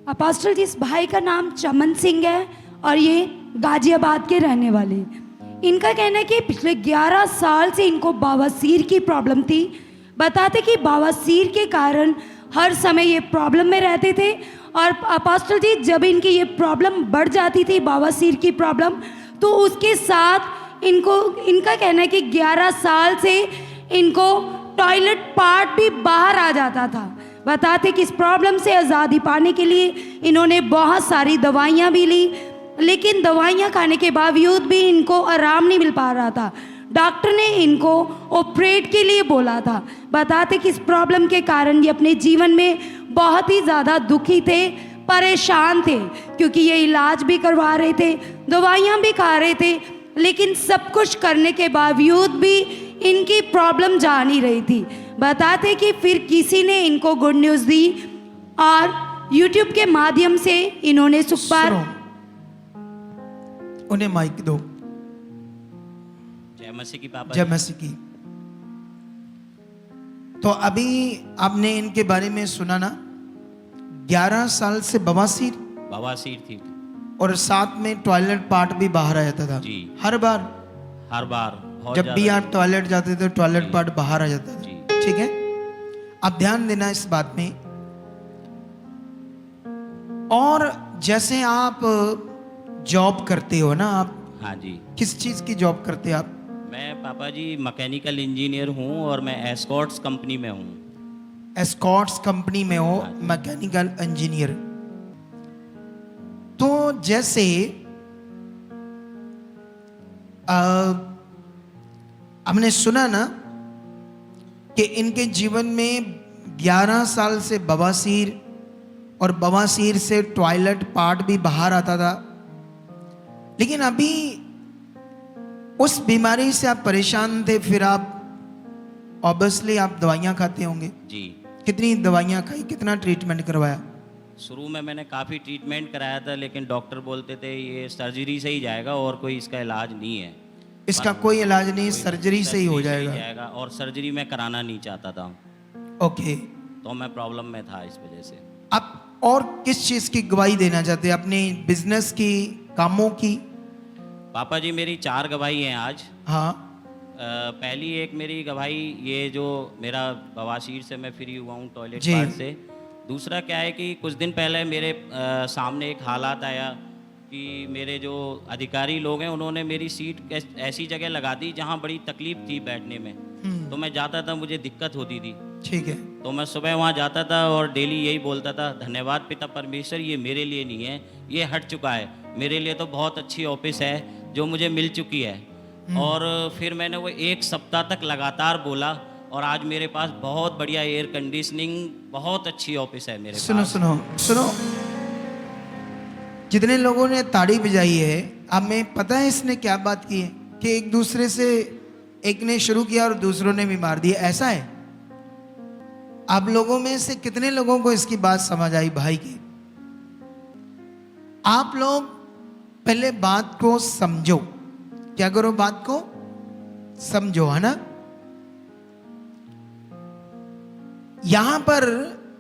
Apostle जी, इस भाई का नाम चमन सिंह है और ये गाजियाबाद के रहने वाले। इनका कहना है कि पिछले 11 साल से इनको बवासीर की प्रॉब्लम थी। बताते कि बवासीर के कारण हर समय ये प्रॉब्लम में रहते थे। और अपोस्टल जी, जब इनकी ये प्रॉब्लम बढ़ जाती थी, बवासीर की प्रॉब्लम, तो उसके साथ इनका कहना है कि 11 साल से इनको टॉयलेट पार्ट भी बाहर आ जाता था। बताते कि इस प्रॉब्लम से आज़ादी पाने के लिए इन्होंने बहुत सारी दवाइयाँ भी ली, लेकिन दवाइयाँ खाने के बावजूद भी इनको आराम नहीं मिल पा रहा था। डॉक्टर ने इनको ऑपरेट के लिए बोला था। बताते कि इस प्रॉब्लम के कारण ये अपने जीवन में बहुत ही ज़्यादा दुखी थे, परेशान थे, क्योंकि ये इलाज भी करवा रहे थे, दवाइयाँ भी खा रहे थे, लेकिन सब कुछ करने के बावजूद भी इनकी प्रॉब्लम जा नहीं रही थी। बताते कि फिर किसी ने इनको गुड न्यूज़ दी और YouTube के माध्यम से इन्होंने सुखपाल, उन्हें माइक दो। जय मसीह की पापा। जय मसीह की। तो अभी आपने इनके बारे में सुना ना, 11 साल से बवासीर थी और साथ में टॉयलेट पार्ट भी बाहर आ जाता था जी। हर बार बहुत जब भी ज्यादा। आप टॉयलेट जाते थे टॉयलेट पार्ट बाहर आ जाता था। जी। ठीक है, आप ध्यान देना इस बात में। और जैसे आप जॉब करते हो ना, आप हाँ जी, किस चीज की जॉब करते हैं आप? मैं पापा जी मैकेनिकल इंजीनियर हूँ और मैं एस्कॉर्ट्स कंपनी में हूँ। एस्कॉर्ट्स कंपनी में हो, मैकेनिकल इंजीनियर। तो जैसे हमने सुना ना कि इनके जीवन में 11 साल से बवासीर और बवासीर से टॉयलेट पार्ट भी बाहर आता था, लेकिन अभी उस बीमारी से आप परेशान थे। फिर आप ऑब्वियसली आप दवाइयाँ खाते होंगे। जी। कितनी दवाइयाँ खाई, कितना ट्रीटमेंट करवाया? शुरू में मैंने काफ़ी ट्रीटमेंट कराया था, लेकिन डॉक्टर बोलते थे ये सर्जरी से ही जाएगा और कोई इसका इलाज नहीं है। इसका कोई इलाज नहीं, सर्जरी से ही हो जाएगा। और सर्जरी मैं कराना नहीं चाहता था। ओके, तो मैं प्रॉब्लम में था इस वजह से। आप और किस चीज़ की गवाही देना चाहते हैं? अपने बिजनेस की, कामों की? पापा जी, मेरी 4 गवाही हैं आज। हाँ। पहली एक मेरी गवाही, ये जो मेरा बवासीर से मैं फ्री हुआ हूँ टॉयलेट जी। पार्ट से। दूसरा क्या है कि कुछ दिन पहले मेरे सामने एक हालात आया कि मेरे जो अधिकारी लोग हैं उन्होंने मेरी सीट ऐसी जगह लगा दी जहाँ बड़ी तकलीफ थी बैठने में। तो मैं जाता था, मुझे दिक्कत होती थी। ठीक है। तो मैं सुबह वहाँ जाता था और डेली यही बोलता था, धन्यवाद पिता परमेश्वर, ये मेरे लिए नहीं है, ये हट चुका है। मेरे लिए तो बहुत अच्छी ऑफिस है जो मुझे मिल चुकी है। और फिर मैंने वो 1 सप्ताह तक लगातार बोला और आज मेरे पास बहुत बढ़िया एयर कंडीशनिंग, बहुत अच्छी ऑफिस है मेरे सुनो पास। सुनो सुनो, जितने लोगों ने ताड़ी बजाई है, हमें पता है इसने क्या बात की है? कि एक दूसरे से, एक ने शुरू किया और दूसरों ने भी मार दिया, ऐसा है? आप लोगों में से कितने लोगों को इसकी बात समझ आई भाई की? आप लोग पहले बात को समझो। क्या करो? बात को समझो, है ना? यहां पर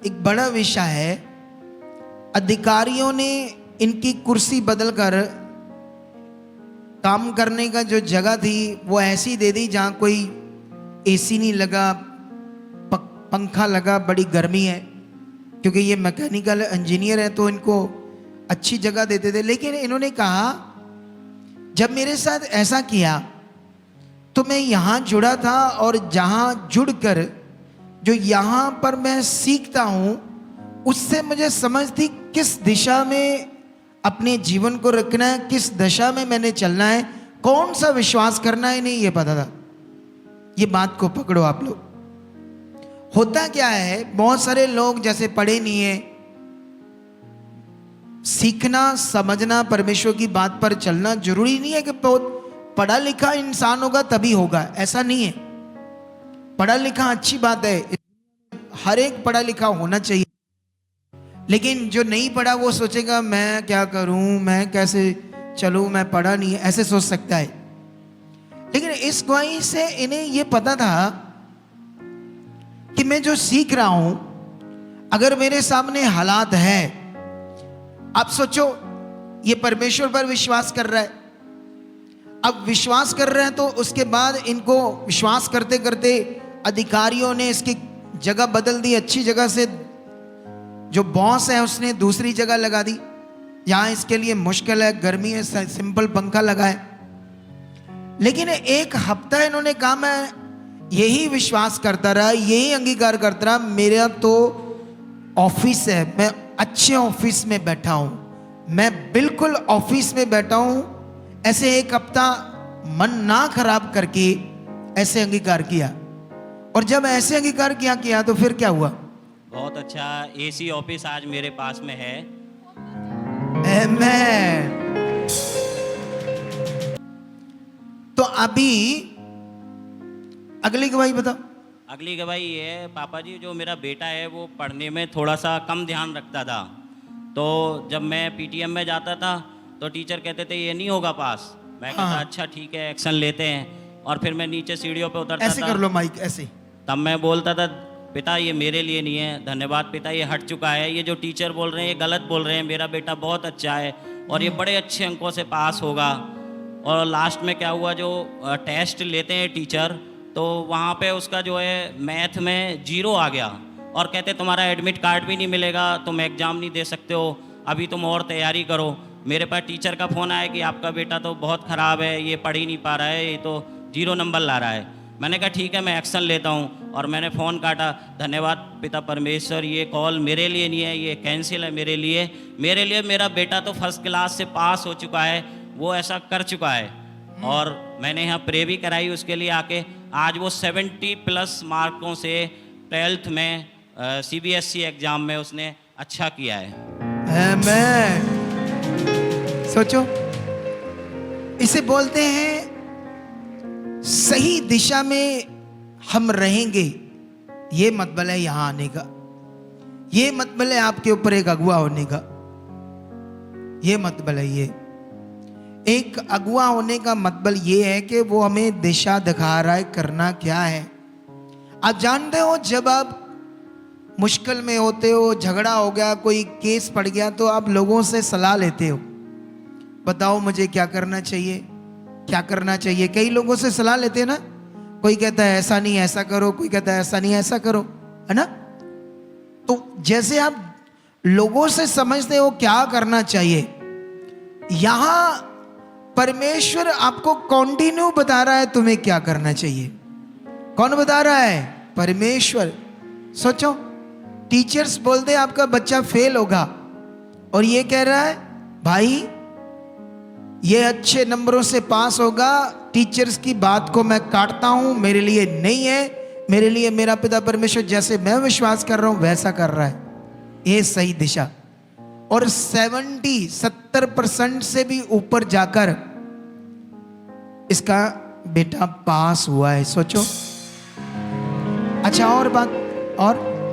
एक बड़ा विषय है। अधिकारियों ने इनकी कुर्सी बदलकर काम करने का जो जगह थी वो ऐसी दे दी जहां कोई एसी नहीं लगा, पंखा लगा, बड़ी गर्मी है, क्योंकि ये मैकेनिकल इंजीनियर है तो इनको अच्छी जगह देते थे। लेकिन इन्होंने कहा जब मेरे साथ ऐसा किया तो मैं यहाँ जुड़ा था और जहाँ जुड़कर जो यहाँ पर मैं सीखता हूँ उससे मुझे समझ थी किस दिशा में अपने जीवन को रखना है, किस दशा में मैंने चलना है, कौन सा विश्वास करना है, नहीं ये पता था। ये बात को पकड़ो आप लोग। होता क्या है, बहुत सारे लोग जैसे पढ़े नहीं है, सीखना समझना परमेश्वर की बात पर चलना जरूरी नहीं है कि बहुत पढ़ा लिखा इंसान होगा तभी होगा, ऐसा नहीं है। पढ़ा लिखा अच्छी बात है, हर एक पढ़ा लिखा होना चाहिए, लेकिन जो नहीं पढ़ा वो सोचेगा मैं क्या करूं, मैं कैसे चलूं, मैं पढ़ा नहीं है, ऐसे सोच सकता है। लेकिन इस गवाही से इन्हें ये पता था कि मैं जो सीख रहा हूं, अगर मेरे सामने हालात है आप सोचो, ये परमेश्वर पर विश्वास कर रहा है। अब विश्वास कर रहे हैं तो उसके बाद इनको विश्वास करते करते अधिकारियों ने इसकी जगह बदल दी। अच्छी जगह से जो बॉस है उसने दूसरी जगह लगा दी, यहाँ इसके लिए मुश्किल है, गर्मी है, सिंपल पंखा लगा है। लेकिन एक हफ्ता इन्होंने कहा मैं यही विश्वास करता रहा, यही अंगीकार करता रहा, मेरा तो ऑफिस है, मैं अच्छे ऑफिस में बैठा हूं, मैं बिल्कुल ऑफिस में बैठा हूं। ऐसे एक हफ्ता मन ना खराब करके ऐसे अंगीकार किया। और जब ऐसे अंगीकार किया तो फिर क्या हुआ? बहुत अच्छा एसी ऑफिस आज मेरे पास में है। आमेन। तो अभी अगली गवाही बताओ। अगली गवाही ये है, पापा जी जो मेरा बेटा है वो पढ़ने में थोड़ा सा कम ध्यान रखता था। तो जब मैं पीटीएम में जाता था तो टीचर कहते थे ये नहीं होगा पास। मैं कहता हाँ। अच्छा ठीक है, एक्शन लेते हैं। और फिर मैं नीचे सीढ़ियों पे उतरता ऐसे था। कर लो माइक, ऐसे। तब मैं बोलता था पिता ये मेरे लिए नहीं है, धन्यवाद पिता, ये हट चुका है, ये जो टीचर बोल रहे हैं ये गलत बोल रहे हैं, मेरा बेटा बहुत अच्छा है और ये बड़े अच्छे अंकों से पास होगा। और लास्ट में क्या हुआ, जो टेस्ट लेते हैं टीचर, तो वहाँ पे उसका जो है मैथ में 0 आ गया और कहते तुम्हारा एडमिट कार्ड भी नहीं मिलेगा, तुम एग्ज़ाम नहीं दे सकते हो, अभी तुम और तैयारी करो। मेरे पास टीचर का फ़ोन आया कि आपका बेटा तो बहुत ख़राब है, ये पढ़ ही नहीं पा रहा है, ये तो 0 नंबर ला रहा है। मैंने कहा ठीक है मैं एक्शन लेता हूँ और मैंने फ़ोन काटा। धन्यवाद पिता परमेश्वर, ये कॉल मेरे लिए नहीं है, ये कैंसिल है मेरे लिए। मेरा बेटा तो फर्स्ट क्लास से पास हो चुका है, वो ऐसा कर चुका है। और मैंने यहाँ प्रे भी कराई उसके लिए आके। आज वो 70+ मार्कों से 12th में CBSE एग्ज़ाम में उसने अच्छा किया है। आमेन। सोचो, इसे बोलते हैं सही दिशा में हम रहेंगे। ये मतलब है यहां आने का, ये मतलब है आपके ऊपर एक अगुआ होने का, ये मतलब है। ये एक अगुआ होने का मतलब ये है कि वो हमें दिशा दिखा रहा है करना क्या है। आप जानते हो जब आप मुश्किल में होते हो, झगड़ा हो गया, कोई केस पड़ गया, तो आप लोगों से सलाह लेते हो, बताओ मुझे क्या करना चाहिए, क्या करना चाहिए। कई लोगों से सलाह लेते हैं ना, कोई कहता है ऐसा नहीं ऐसा करो, कोई कहता है ऐसा नहीं ऐसा करो, है ना। तो जैसे आप लोगों से समझते हो क्या करना चाहिए, यहां परमेश्वर आपको कंटिन्यू बता रहा है तुम्हें क्या करना चाहिए। कौन बता रहा है? परमेश्वर। सोचो, टीचर्स बोलते हैं आपका बच्चा फेल होगा और ये कह रहा है भाई ये अच्छे नंबरों से पास होगा। टीचर्स की बात को मैं काटता हूं, मेरे लिए नहीं है, मेरे लिए मेरा पिता परमेश्वर जैसे मैं विश्वास कर रहा हूं वैसा कर रहा है। ये सही दिशा। और 70% से भी ऊपर जाकर इसका बेटा पास हुआ है। सोचो। अच्छा, और बात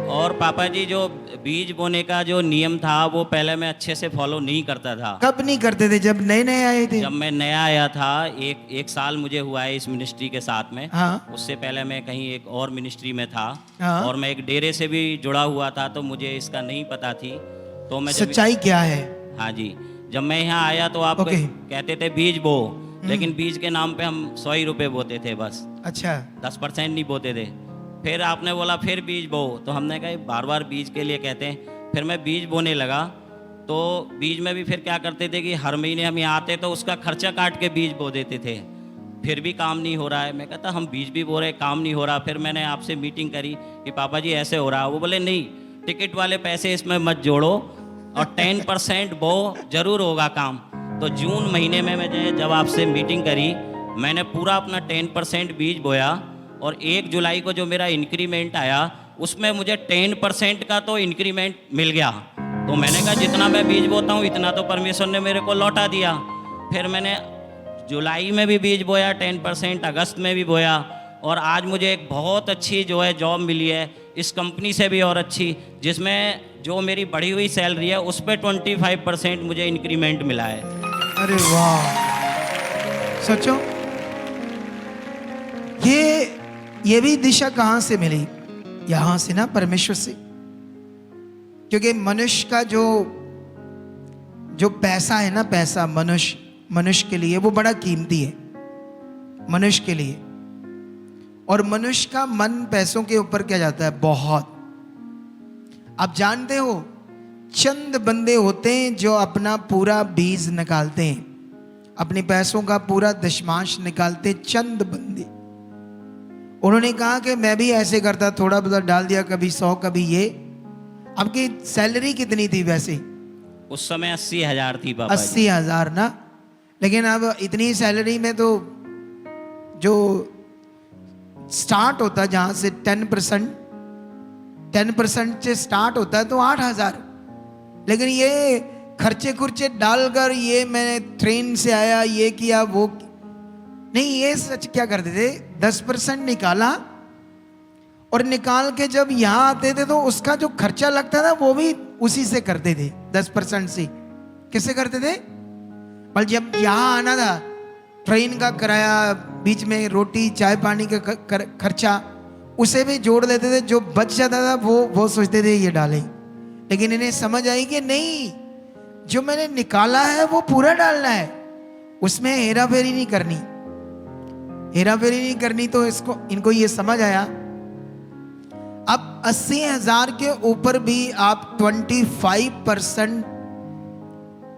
और पापा जी जो बीज बोने का जो नियम था वो पहले मैं अच्छे से फॉलो नहीं करता था। कब नहीं करते थे? जब नए नए आए थे? जब मैं नया आया था, एक साल मुझे हुआ है इस मिनिस्ट्री के साथ में। हाँ। उससे पहले मैं कहीं एक और मिनिस्ट्री में था। हाँ। और मैं एक डेरे से भी जुड़ा हुआ था, तो मुझे इसका नहीं पता थी। तो मैं सच्चाई क्या है? हाँ जी, जब मैं यहाँ आया तो आप कहते थे बीज बो, लेकिन बीज के नाम पे हम 100 रुपये बोते थे बस। अच्छा। 10% नहीं बोते थे। फिर आपने बोला फिर बीज बो, तो हमने कहा बार बार बीज के लिए कहते हैं। फिर मैं बीज बोने लगा, तो बीज में भी फिर क्या करते थे कि हर महीने हम यहाँ आते तो उसका खर्चा काट के बीज बो देते थे। फिर भी काम नहीं हो रहा है। मैं कहता हम बीज भी बो रहे, काम नहीं हो रहा। फिर मैंने आपसे मीटिंग करी कि पापा जी ऐसे हो रहा है। वो बोले नहीं, टिकट वाले पैसे इसमें मत जोड़ो और 10% बो, जरूर होगा काम। तो जून महीने में मैं जब आपसे मीटिंग करी, मैंने पूरा अपना 10% बीज बोया और 1 जुलाई को जो मेरा इंक्रीमेंट आया उसमें मुझे 10% का तो इंक्रीमेंट मिल गया। तो मैंने कहा जितना मैं बीज बोता हूँ इतना तो परमेश्वर ने मेरे को लौटा दिया। फिर मैंने जुलाई में भी बीज बोया 10%, अगस्त में भी बोया, और आज मुझे एक बहुत अच्छी जो है जॉब मिली है इस कंपनी से भी और अच्छी, जिसमें जो मेरी बढ़ी हुई सैलरी है उस पर 25% मुझे इंक्रीमेंट मिला है। अरे वाह। सोचो, ये भी दिशा कहां से मिली? यहां से ना, परमेश्वर से। क्योंकि मनुष्य का जो जो पैसा है ना, पैसा मनुष्य के लिए वो बड़ा कीमती है, मनुष्य के लिए। और मनुष्य का मन पैसों के ऊपर क्या जाता है, बहुत। आप जानते हो, चंद बंदे होते हैं जो अपना पूरा बीज निकालते हैं, अपने पैसों का पूरा दशमांश निकालते, चंद बंदे। उन्होंने कहा कि मैं भी ऐसे करता, थोड़ा बहुत डाल दिया, कभी 100 कभी ये। आपकी सैलरी कितनी थी वैसे? उस समय 80,000 थी पापा जी। 80,000 ना। लेकिन अब इतनी सैलरी में तो जो स्टार्ट होता है, जहां से 10% से स्टार्ट होता है तो 8,000। लेकिन ये खर्चे खुर्चे डालकर, ये मैंने ट्रेन से आया, ये किया वो नहीं, ये सच क्या करते थे, 10% निकाला और निकाल के जब यहाँ आते थे तो उसका जो खर्चा लगता था वो भी उसी से करते थे, 10% से। किससे करते थे? पर जब यहाँ आना था, ट्रेन का किराया, बीच में रोटी चाय पानी का खर्चा, उसे भी जोड़ लेते थे। जो बच जाता था वो सोचते थे ये डालें। लेकिन इन्हें समझ आई कि नहीं, जो मैंने निकाला है वो पूरा डालना है, उसमें हेरा फेरी नहीं करनी, हेरा फेरी नहीं करनी। तो इनको ये समझ आया। अब 80,000 के ऊपर भी आप 25%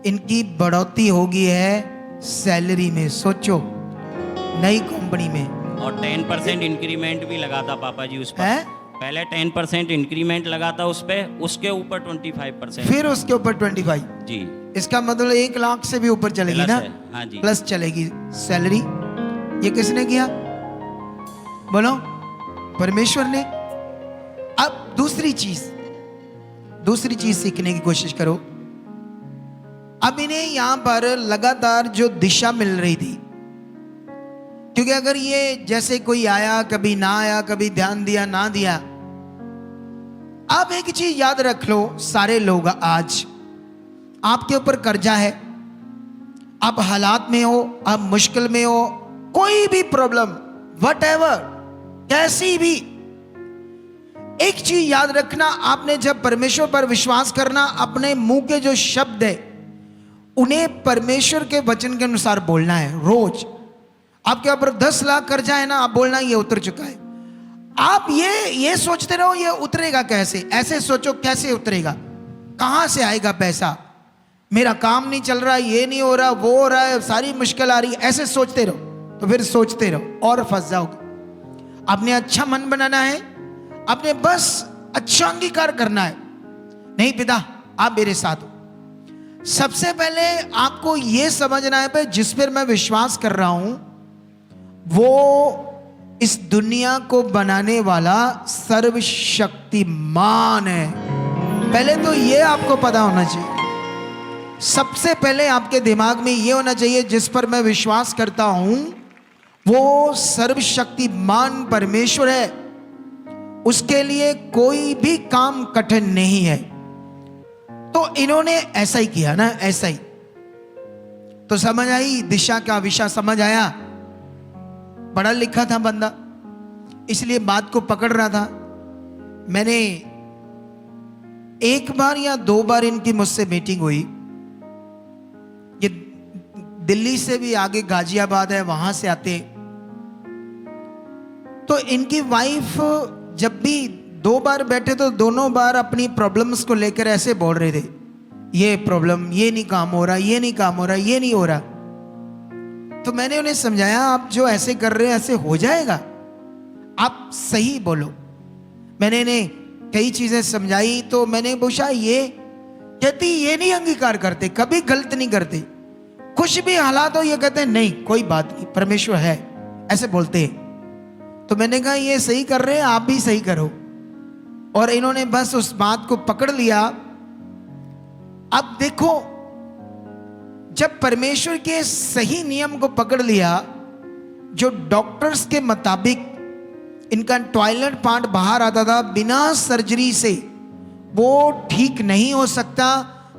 इनकी बढ़ोतरी होगी है सैलरी में। सोचो, नई कंपनी में। और 10% इंक्रीमेंट भी लगा था पापा जी उस पर। पहले 10% इंक्रीमेंट लगा था उस पे, उसके ऊपर 25%, फिर उसके ऊपर 25 जी। इसका मतलब 1 लाख से भी ऊपर चलेगी प्लस ना? है, हाँ जी। प्लस चलेगी सैलरी। ये किसने किया? बोलो, परमेश्वर ने। अब दूसरी चीज सीखने की कोशिश करो। अब इन्हें यहां पर लगातार जो दिशा मिल रही थी, क्योंकि अगर ये जैसे कोई आया, कभी ना आया, कभी ध्यान दिया ना दिया। अब एक चीज याद रख लो, सारे लोग, आज आपके ऊपर कर्जा है, आप हालात में हो, आप मुश्किल में हो, कोई भी प्रॉब्लम, व्हाटएवर, कैसी भी, एक चीज याद रखना, आपने जब परमेश्वर पर विश्वास करना, अपने मुंह के जो शब्द है उन्हें परमेश्वर के वचन के अनुसार बोलना है। रोज आपके ऊपर 10 लाख कर्जा है ना, आप बोलना ये उतर चुका है। आप ये सोचते रहो ये उतरेगा कैसे, ऐसे सोचो कैसे उतरेगा, कहां से आएगा पैसा, मेरा काम नहीं चल रहा, ये नहीं हो रहा, वो हो रहा है, सारी मुश्किल आ रही है, ऐसे सोचते रहो। तो फिर सोचते रहो और फंस जाओगे। आपने अच्छा मन बनाना है, आपने बस अच्छा अंगीकार करना है। नहीं पिता, आप मेरे साथ हो। सबसे पहले आपको यह समझना है, जिस पर मैं विश्वास कर रहा हूं वो इस दुनिया को बनाने वाला सर्वशक्तिमान है। पहले तो ये आपको पता होना चाहिए। सबसे पहले आपके दिमाग में ये होना चाहिए, जिस पर मैं विश्वास करता हूं वो सर्वशक्तिमान परमेश्वर है, उसके लिए कोई भी काम कठिन नहीं है। तो इन्होंने ऐसा ही किया ना, ऐसा ही। तो समझ आई दिशा का विषय, समझ आया। पढ़ा लिखा था बंदा, इसलिए बात को पकड़ रहा था। मैंने 1 बार या 2 बार इनकी मुझसे मीटिंग हुई। ये दिल्ली से भी आगे गाजियाबाद है, वहां से आते। तो इनकी वाइफ जब भी 2 बार बैठे तो दोनों बार अपनी प्रॉब्लम्स को लेकर ऐसे बोल रहे थे, ये प्रॉब्लम, ये नहीं काम हो रहा, ये नहीं काम हो रहा, ये नहीं हो रहा। तो मैंने उन्हें समझाया, आप जो ऐसे कर रहे हैं ऐसे हो जाएगा, आप सही बोलो। मैंने इन्हें कई चीजें समझाई। तो मैंने पूछा, ये कहती ये नहीं अंगीकार करते, कभी गलत नहीं करते, कुछ भी हालात हो ये कहते हैं नहीं कोई बात नहीं, परमेश्वर है, ऐसे बोलते हैं। तो मैंने कहा ये सही कर रहे हैं, आप भी सही करो। और इन्होंने बस उस बात को पकड़ लिया। अब देखो, जब परमेश्वर के सही नियम को पकड़ लिया, जो डॉक्टर्स के मुताबिक इनका टॉयलेट पार्ट बाहर आता था बिना सर्जरी से, वो ठीक नहीं हो सकता।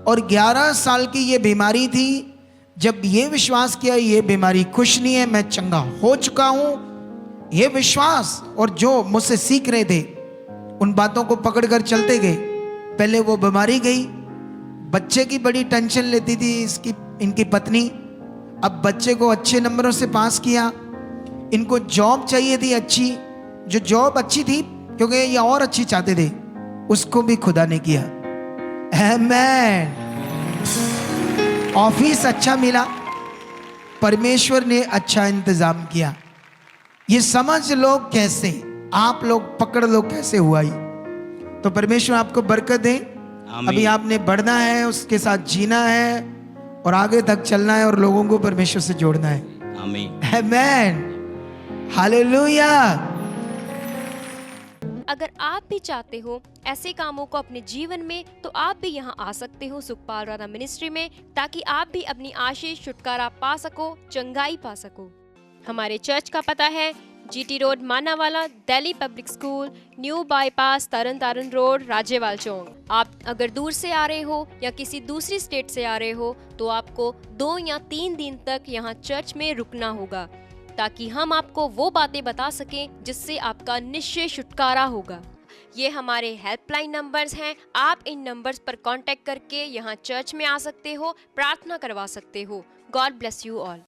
और 11 साल की ये बीमारी थी। जब ये विश्वास किया ये बीमारी कुछ नहीं है, मैं चंगा हो चुका हूं, ये विश्वास और जो मुझसे सीख रहे थे उन बातों को पकड़कर चलते गए। पहले वो बीमारी गई, बच्चे की बड़ी टेंशन लेती थी इसकी इनकी पत्नी। अब बच्चे को अच्छे नंबरों से पास किया, इनको जॉब चाहिए थी अच्छी, जो जॉब अच्छी थी क्योंकि ये और अच्छी चाहते थे, उसको भी खुदा ने किया। आमेन। ऑफिस अच्छा मिला, परमेश्वर ने अच्छा इंतजाम किया। ये समझ लो कैसे, आप लोग पकड़ लो कैसे हुआ ये। तो परमेश्वर आपको बरकत दे। आमीन। अभी आपने बढ़ना है, उसके साथ जीना है और आगे तक चलना है और लोगों को परमेश्वर से जोड़ना है। आमीन। आमेन। हालेलुया। अगर आप भी चाहते हो ऐसे कामों को अपने जीवन में, तो आप भी यहाँ आ सकते हो सुखपाल राणा मिनिस्ट्री में, ताकि आप भी अपनी आशीष छुटकारा पा सको, चंगाई पा सको। हमारे चर्च का पता है GT road Manawala, Delhi public school, new bypass, Tarn Taran road, Rajewal Chowk. आप अगर दूर से आ रहे हो या किसी दूसरी स्टेट से आ रहे हो तो आपको 2 या 3 दिन तक यहाँ चर्च में रुकना होगा, ताकि हम आपको वो बातें बता सकें जिससे आपका निश्चय छुटकारा होगा। ये हमारे हेल्पलाइन नंबर्स हैं। आप इन नंबर्स पर कांटेक्ट करके यहाँ चर्च में आ सकते हो, प्रार्थना करवा सकते हो। God bless you all.